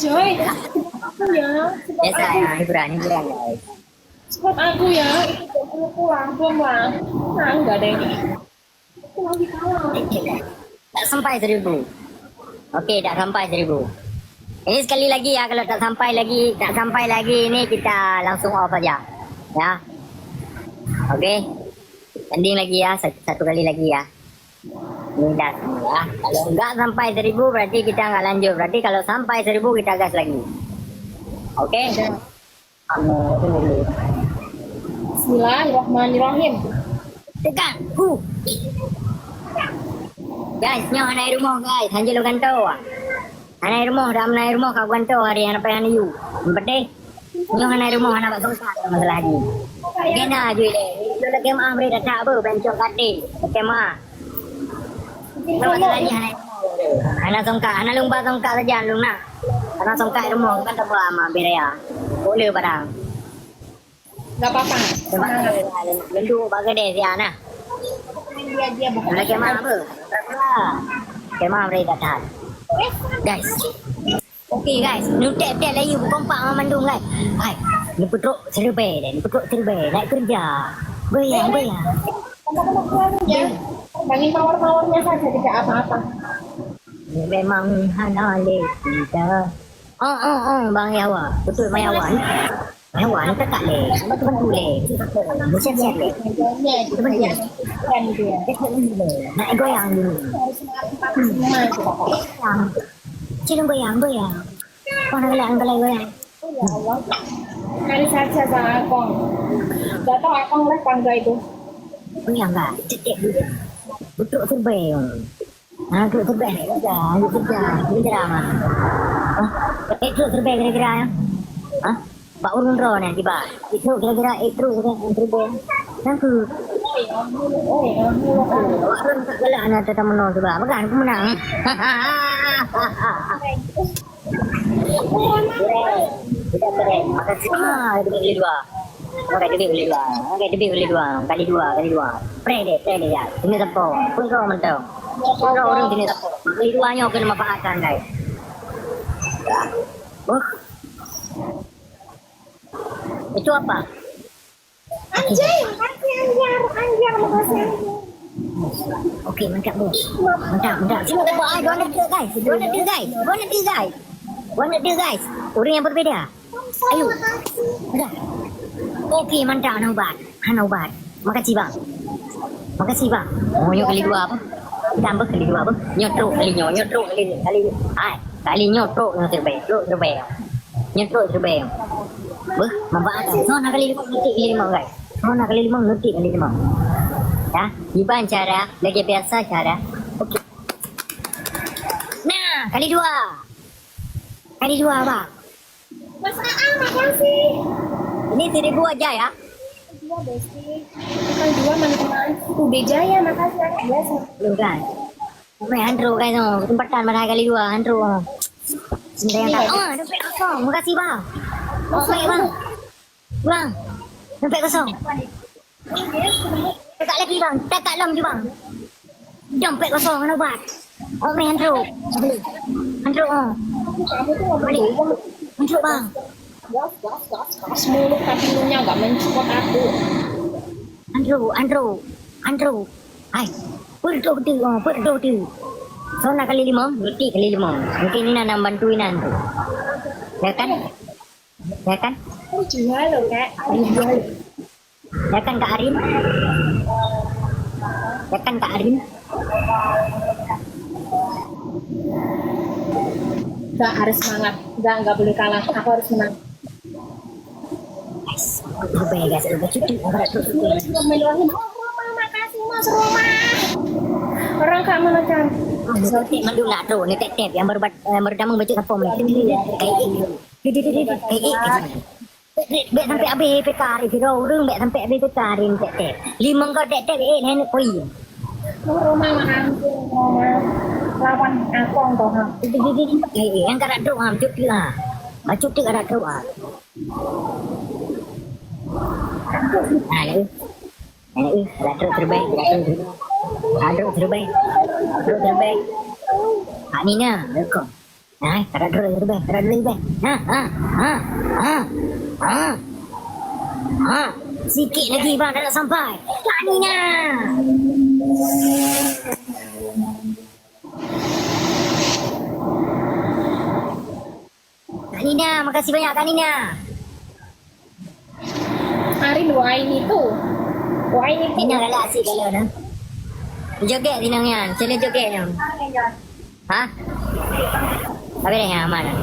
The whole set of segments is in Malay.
Joy, aku ya, support Biasa aku, ya, hiburan guys. support aku ya. Itu belum pulang, belum lah. Nah, enggak ada ini. Aku lagi kalah. Tak sampai 1.000. Oke, tak sampai 1.000. Ini sekali lagi ya, kalau tak sampai lagi ini kita langsung off aja. Ya. Oke. Ending lagi ya, satu kali lagi ya. Ini dah ya. Kalau enggak sampai 1.000 berarti kita enggak lanjut. Berarti kalau sampai 1.000 kita gas lagi. Oke. Bismillahirrahmanirrahim. Tekan. Guys, nyo hanai rumah guys. Hanjil lo kanto. Hanai rumah, ram hanai rumah kau kanto hari yang apa yang you. Berde. Nyo hanai rumah anak bangsa masalah lagi. Gena je le. Lo lagi mah amri dah apa bencong kate. Kema. Kalau lagi hanai anak songka, anak lumba songka saja lung nak. Anak songka rumah kan tak apa ama beraya. Boleh barang. Gak apa-apa. Lendu bagai deh si anak. Dia bukan. Lagi mah apa? Kema amri dah. Guys. Okay guys, nu tap lagi kompak sama mandung guys. Hai, ni putruk serbe deh, ni putruk serbe naik kerja. Goyang. Kamu keluar ya. Bagi mawar-mawarnya saja tidak apa-apa. Memang hana le kita. Bang Yawa, betul Bang Yawa. Bang Yawa ni tak le, betul le. Siap le. Betul le. Kan dia. Nak goyang dulu. Cilung goyang. Kau nak goyang. Ya Allah. Kali saja sama Akong. Gak tahu Akong lah tangga itu. Goyang enggak? Cetek dulu. Betul serbe. Betul serbe ni kerja mah. Itu serbe kira-kira ya. Pak urun ro ni tiba. Itu kira-kira itu serbe. Nang ku. Urun tak gelak nak tetap menang sebab makan aku menang. Kita keren. Makasih. Duit dua. Duit boleh dua. Kali dua. Pray deh ya. Ini tempo. Pun kau mentau. Kalau orang sini tempo. Kali duanya kena manfaatkan guys. Itu apa? Anjay, makasih Anjar, makasih. Okey, mantap bos. Mantap. Sini tempo. Dua nak dia guys. Orang yang berbeza. Ayo. Dah. Okey, mantap Hanobat. Makasih bang. Oh, yang kali dua apa? Tambah kali dua apa? Nyotrok kali. Kali nyotrok yang terbaik. Nyotrok terbaik. Manfaat. So, nak kali lima guys. Ngetik kali lima. Ya, Iban cara, lagi biasa cara. Okey. Nah, kali dua apa? Mas Aang, makasih. Ini 1.000 aja ya. Dua besti. Bukan dua teman-teman. Udah Jaya, makasih anak biasa. Lu kan. Sampai Andro guys, tempatan pada kali dua Andro. Sebenarnya tak. Dompet kosong. Makasih bang. Baik bang. Bang. Dompet kosong. Tekak lagi bang. Tekak lom je bang. Dompet kosong Hanobat. Baik Andro. Andro. Kamu tuh ngomong doang. Andro bang. Gas. Mulut tapi lunya gak mensupport aku. Andro. Hai. Perdo tu. So nak kali lima, berarti kali lima. Mungkin ini nak bantuin Andro. Ya kan? Aku jual loh kak. Ya kan Kak Arin? Gak harus semangat. Gak boleh kalah. Aku harus menang. Terbaik guys, udah cuti. Bismillahirrahmanirrahim. Roma, makasih Mas Roma. Orang kak mana kan? Seperti mandu nak tu, ni tep yang berdamang baca kapom ni. Bek sampai habis PK ni, orang bek sampai habis PK ni tep. Lima kau tep hen koi. Roma makasih Roma. Lawan Akong toh. Yang karat tu cuti lah. Cuti karat tu Ratu terbaik. Nina, welcome. Taruh dulu, Beh. Taruh dulu, Beh. Sikit lagi, bang. Dah nak sampai. Kak Nina. Kak Nina, makasih banyak, Kak Nina. Hari dua ini tuh. Dua ini tuh. Nina galak asyik kalau dah. Joget Nina yan. Sila joget yan. Ha? Sabi na yan, mana?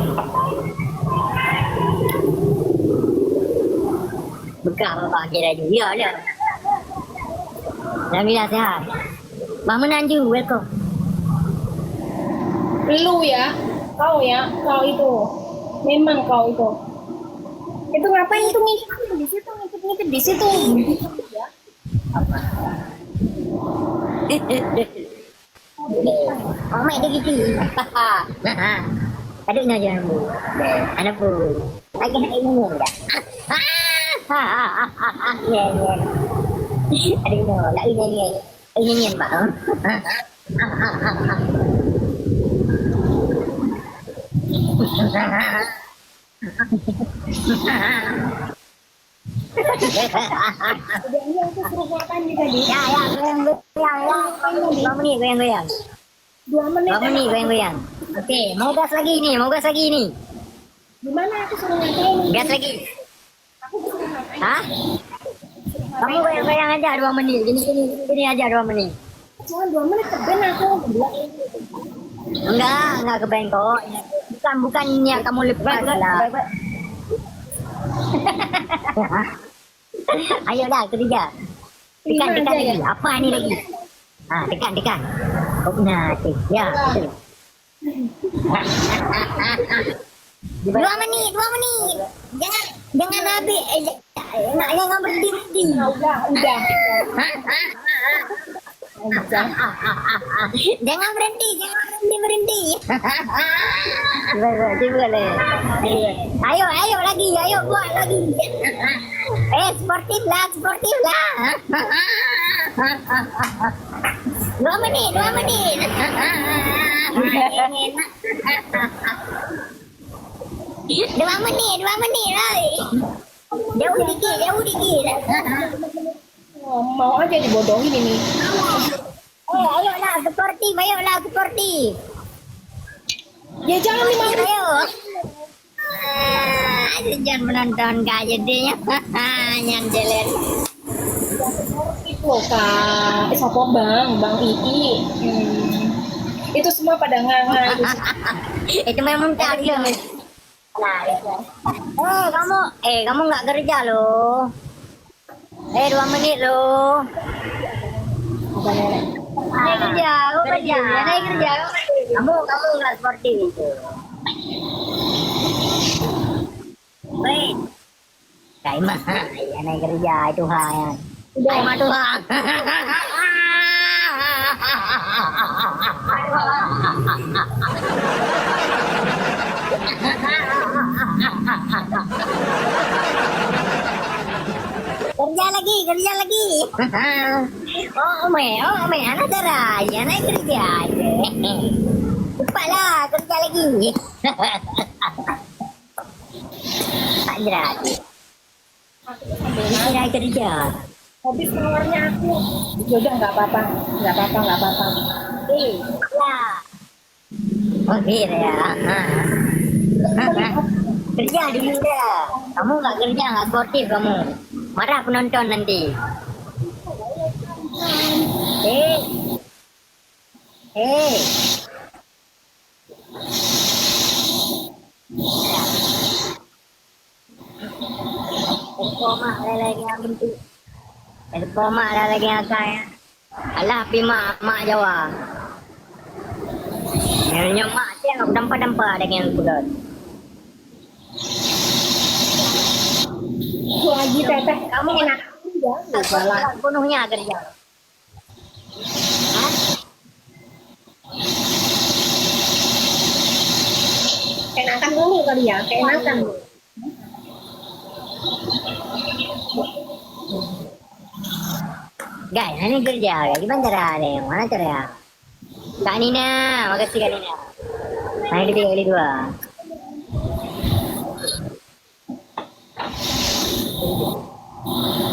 Bekak apa pagi dah juga. Ya, ya. Alhamdulillah sehat. Bang Menanju, welcome. Lu ya, kau itu. Memang kau itu. Itu ngapain itu ngikut di situ, ngikut di situ. Oh, mak dia gitu. Aduh, nak jangan bu. Anak bu. Lagi nak ini dah. Ya, ya. Aduh, no. Nak ini. Ini bang. Yang itu suruh makan juga di. Ya, goyang. 2 menit goyang. 2 menit. 2 menit goyang. Okey, mau gas lagi ni. Gimana aku suruh ngapain? Gas lagi. Aku suruh ngapain? Hah? Kamu goyang-goyang aja 2 menit. Gini aja 2 menit. Cuma 2 menit keben aku bilang. Enggak keben kok. Bukan ini yang kamu lepas lah. Ayo dah, ketiga. Tekan lagi. Apa ni lagi? Tekan. Kau nak. Ya, betul. 2 menit. Jangan habis. Jangan berhenti. Udah. Jangan berhenti. Cuba le. Ayo lagi. Ayo buat lagi. Sportif lah. 2 menit. 2 menit lah. Jauh dikit. Oh, mau aja dibodohin ini. Ayolah, sportif. Ya jangan 5 menit. Ayo. Jangan menonton gaya dia. Nyandelet. Itu Kak. Siapa Bang Ii. Itu semua pada nganga. Itu memang tak ada. Kamu nggak kerja loh. 2 menit loh. Naik kerja. Kamu nggak sportif itu. Baik. Kayak mah, ya naik kerja itu hal. Kayak mah Tuhan. Kerja lagi. Oh, anak darah, ya naik kerja. Cepatlah kerja lagi. Tak jerat. Istirahat kerja. Habis keluarnya aku. Yaudah nggak apa-apa. Ya. Okey ya. Kerja dulu dah. Kamu nggak kerja, nggak sportif kamu. Marah penonton nanti. Poma lagi yang kaya. Alah mak Jawa. Yang mak tengok dampa dengan bulat. Lagi teteh Kamu enak ya. penuhnya kerja. Enakan dulu kali ya, keenakan. Guys, ini kerja. Gimana cara nih? Mana cara? Kak Nina, makasih Kak Nina. Main di 3 kali 2.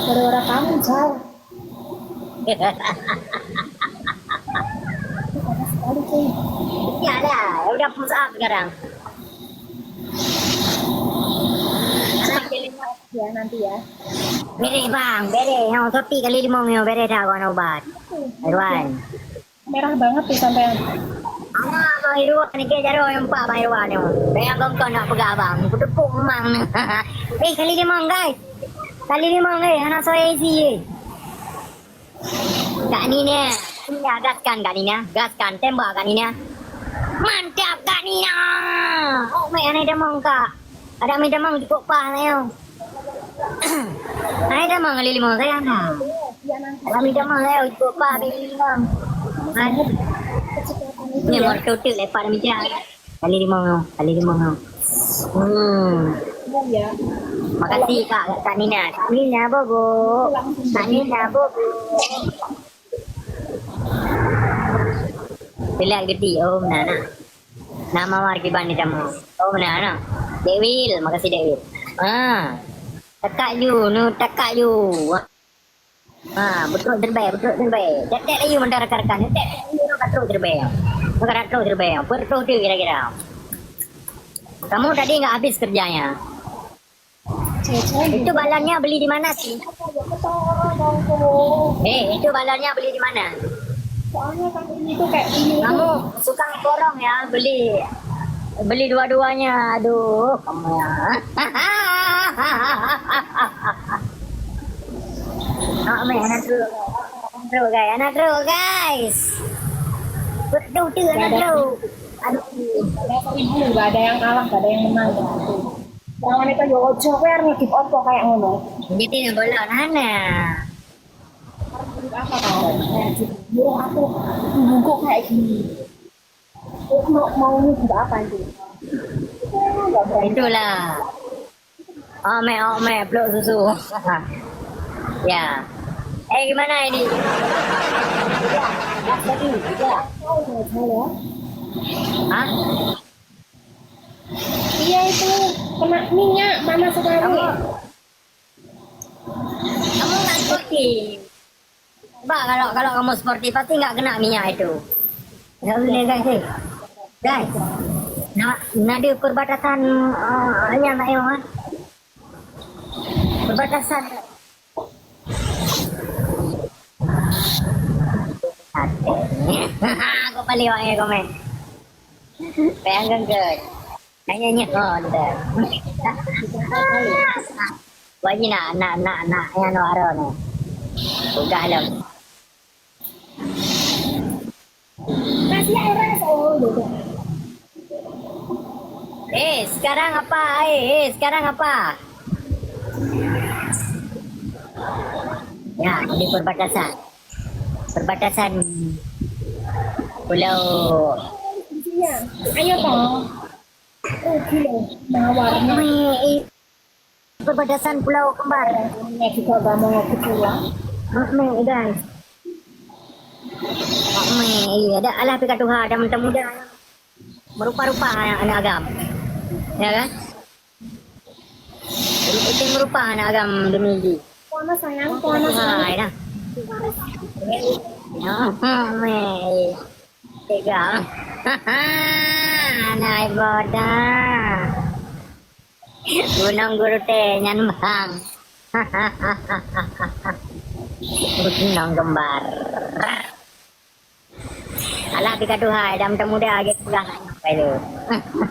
Gara-gara kamu jauh. Sekali cuy. Ya ada, udah push up sekarang. Ya nanti ya. Bere bang, bere. Yang topi kali 5 yang bere dah kawan obat. Irwan. Merah banget tuh sampai. Bang Irwan ni ke jaro yang Pak Bang Irwan ni. Bayang kau nak pegang bang. Kutepuk memang. Kali 5 guys. Kali 5 anak saya isi. Kak Nina. Ini gaskan Kak Nina. Gaskan tembak Kak Nina. Mantap Kak Nina. Oh, mai anai demang Kak. Ada mai demang cukup pah saya. Anai demang kali 5 saya nak. Ya nanti. Ada mai demang saya cukup pah kali 5. Ni mau total lepas dah macam. Kali 5 kali 5. Ya. Makasih Kak Nina. Kak Nina bobo. Kak Nina bobo. Bila gede oh mana. Nama marki bani kamu. Oh mana. Dewil, makasih Dewil. Tekak you, nu tekak you. Betul terbaik. Tetek lagi mentara rekan. Tetek you kat terbaik. Bukan terbaik. Betul tu kira-kira. Kamu tadi enggak habis kerjanya. Itu balonnya beli di mana sih? Itu balonnya beli di mana? Soalnya kan ini tuh kayak ini. Kamu suka borong ya beli dua-duanya. Aduh, kamu ya. Anak guys. Betul tu anak Aduh. Nggak ada yang kalah, nggak ada yang menang. Jangan itu yojo, kayak ngekip opo kayak ngono. Jadi bola nana. Apa kau? Burung aku bungkuk kayak gini. Mau juga apa itu? Itulah. Ome, peluk susu. Ya. Gimana ini? Ya, lagi. Ya. Oh, Hah? Iya itu kena minyak panas sekali. Kamu nggak sportif. Coba kalau kamu sportif pasti nggak kena minyak itu. Nggak boleh guys. Guys, nak di perbatasan hanya nak yang perbatasan. Aku paling wangi komen. Pengen ke. Nanya konten. Wajib nak yang nuara ni. Buka alam. Kasih air gitu. Sekarang apa? Sekarang apa? Ya, di perbatasan. Perbatasan Pulau. Ayo toh. Kilo nawarnya. Perbatasan Pulau Kembar. Ini juga gak mau aku pulang. Guys. Ada alah pika Tuhan, ada muda-muda. Merupa-rupa anak agam. Ya kan? Itu merupa anak agam demi Panas sayang, panas. Hai dah. Tiga. Naik bodoh. Gunung Guru teh nyan bang. Gunung Kembar. Alah pika Tuhan, ada muda agak pulang apa itu.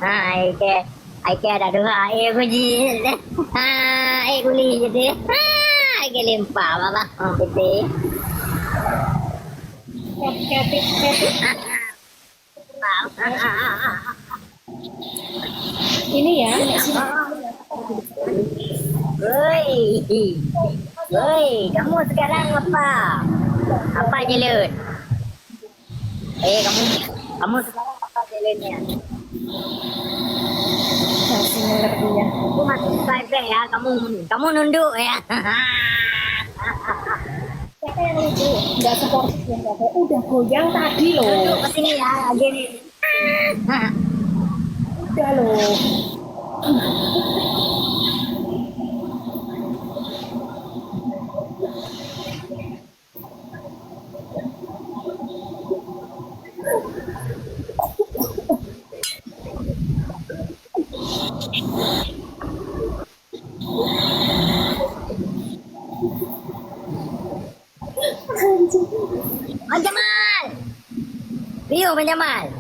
Ai ke ada dua puji. Guli jadi. Limpah baba. Betul. Ketik. Ini ya. Woi, kamu sekarang apa? Apa jalan? Kamu sekarang apa jalannya? Masih ngertinya. Aku masih subscribe ya, kamu nunduk ya. Siapa yang lucu? Nggak sportif yang kata udah goyang tadi loh. Nunduk ke sini ya, gini. Udah loh. Bang Jamal. Rio Bang Jamal.